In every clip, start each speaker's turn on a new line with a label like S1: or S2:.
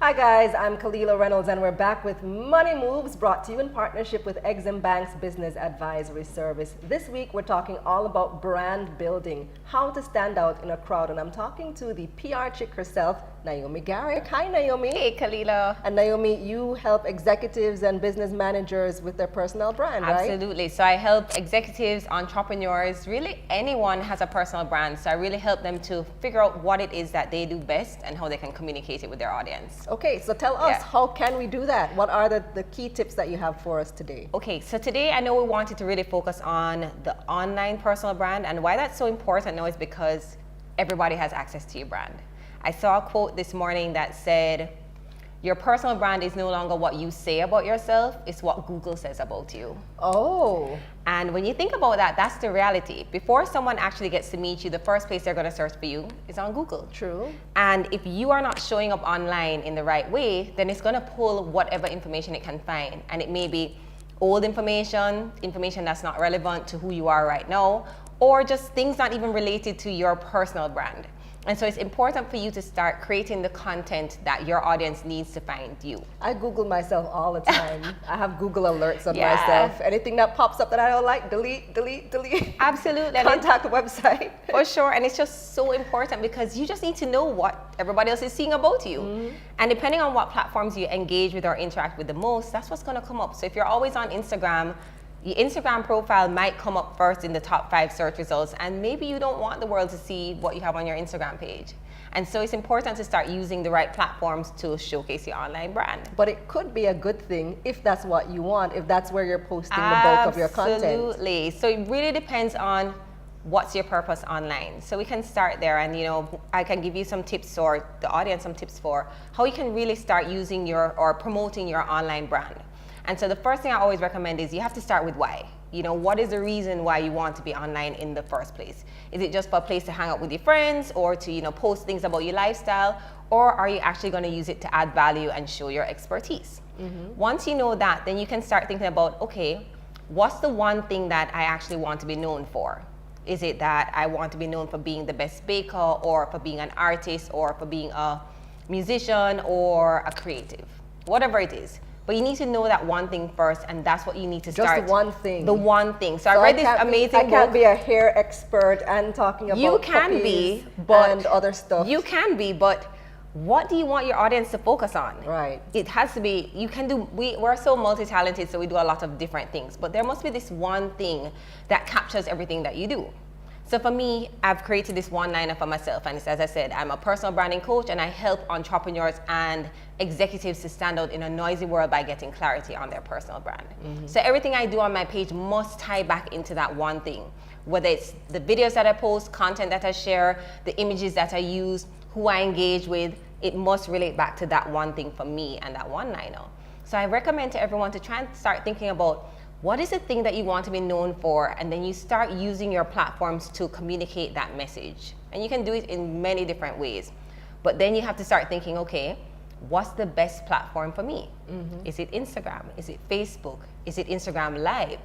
S1: Hi guys, I'm Kalila Reynolds and we're back with Money Moves, brought to you in partnership with EXIM Bank's Business Advisory Service. This week we're talking all about brand building, how to stand out in a crowd, and I'm talking to the PR chick herself, Naomi Garrick. Hi Naomi.
S2: Hey Kalila.
S1: And Naomi, you help executives and business managers with their personal brand, right?
S2: Absolutely. So I help executives, entrepreneurs, really anyone has a personal brand. So I really help them to figure out what it is that they do best and how they can communicate it with their audience.
S1: Okay, so tell us, how can we do that? What are the key tips that you have for us today?
S2: Okay, so today I know we wanted to really focus on the online personal brand, and why that's so important now is because everybody has access to your brand. I saw a quote this morning that said, your personal brand is no longer what you say about yourself, it's what Google says about you.
S1: Oh.
S2: And when you think about that, that's the reality. Before someone actually gets to meet you, the first place they're going to search for you is on Google.
S1: True.
S2: And if you are not showing up online in the right way, then it's going to pull whatever information it can find. And it may be old information, information that's not relevant to who you are right now, or just things not even related to your personal brand. And so it's important for you to start creating the content that your audience needs to find you.
S1: I Google myself all the time. I have Google alerts on myself. Anything that pops up that I don't like, delete, delete, delete.
S2: Absolutely.
S1: Contact the website.
S2: For sure. And it's just so important because you just need to know what everybody else is seeing about you. Mm-hmm. And depending on what platforms you engage with or interact with the most, that's what's going to come up. So if you're always on Instagram, your Instagram profile might come up first in the top 5 search results, and maybe you don't want the world to see what you have on your Instagram page. And so it's important to start using the right platforms to showcase your online brand.
S1: But it could be a good thing if that's what you want, if that's where you're posting the bulk of your content.
S2: Absolutely. So it really depends on what's your purpose online. So we can start there, and I can give you some tips, or the audience some tips for how you can really start using or promoting your online brand. And so the first thing I always recommend is you have to start with why. What is the reason why you want to be online in the first place? Is it just for a place to hang out with your friends, or to post things about your lifestyle? Or are you actually going to use it to add value and show your expertise? Mm-hmm. Once you know that, then you can start thinking about, okay, what's the one thing that I actually want to be known for? Is it that I want to be known for being the best baker, or for being an artist, or for being a musician, or a creative? Whatever it is. But you need to know that one thing first, and that's what you need to start.
S1: Just one thing.
S2: The one thing. So I read this amazing book.
S1: I can't be a hair expert and talking about
S2: you can be,
S1: but and other stuff.
S2: You can be, but what do you want your audience to focus on?
S1: Right.
S2: It has to be, we're so multi-talented, so we do a lot of different things, but there must be this one thing that captures everything that you do. So for me, I've created this one-liner for myself, and it's, as I said, I'm a personal branding coach, and I help entrepreneurs and executives to stand out in a noisy world by getting clarity on their personal brand. Mm-hmm. So everything I do on my page must tie back into that one thing, whether it's the videos that I post, content that I share, the images that I use, who I engage with, it must relate back to that one thing for me and that one-liner. So I recommend to everyone to try and start thinking about what is the thing that you want to be known for, and then you start using your platforms to communicate that message. And you can do it in many different ways. But then you have to start thinking, okay, what's the best platform for me? Mm-hmm. Is it Instagram? Is it Facebook? Is it Instagram Live?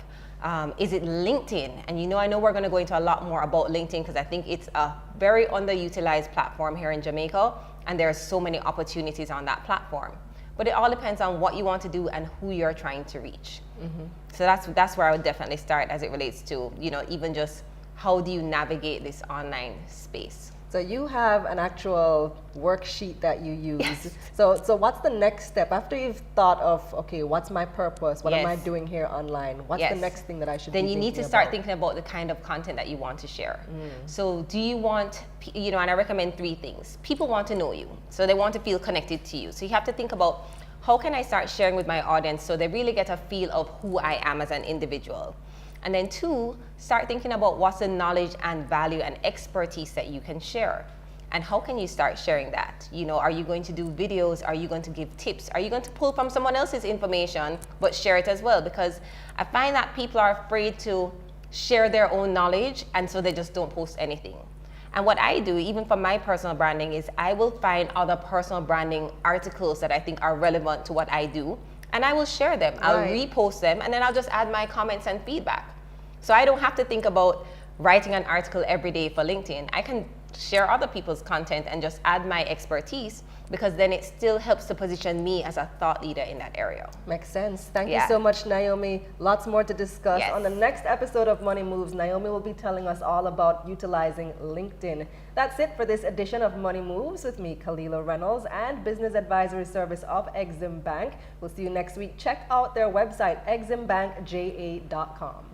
S2: Is it LinkedIn? And I know we're going to go into a lot more about LinkedIn because I think it's a very underutilized platform here in Jamaica, and there are so many opportunities on that platform. But it all depends on what you want to do and who you're trying to reach. Mm-hmm. So that's where I would definitely start as it relates to, even just how do you navigate this online space.
S1: So you have an actual worksheet that you use.
S2: Yes.
S1: So what's the next step after you've thought of, okay, what's my purpose? What am I doing here online? What's the next thing that I should be thinking about? Then you need
S2: to start thinking about the kind of content that you want to share. So do you want, and I recommend 3 things. People want to know you, so they want to feel connected to you. So you have to think about, how can I start sharing with my audience so they really get a feel of who I am as an individual? And then 2, start thinking about what's the knowledge and value and expertise that you can share. And how can you start sharing that? Are you going to do videos? Are you going to give tips? Are you going to pull from someone else's information, but share it as well? Because I find that people are afraid to share their own knowledge, and so they just don't post anything. And what I do, even for my personal branding, is I will find other personal branding articles that I think are relevant to what I do, and I will share them. I'll repost them, and then I'll just add my comments and feedback. So I don't have to think about writing an article every day for LinkedIn. I can share other people's content and just add my expertise, because then it still helps to position me as a thought leader in that area.
S1: Makes sense. Thank you
S2: Yeah.
S1: so much, Naomi. Lots more to discuss.
S2: Yes.
S1: On the next episode of Money Moves, Naomi will be telling us all about utilizing LinkedIn. That's it for this edition of Money Moves with me, Kalila Reynolds, and Business Advisory Service of EXIM Bank. We'll see you next week. Check out their website, eximbankja.com.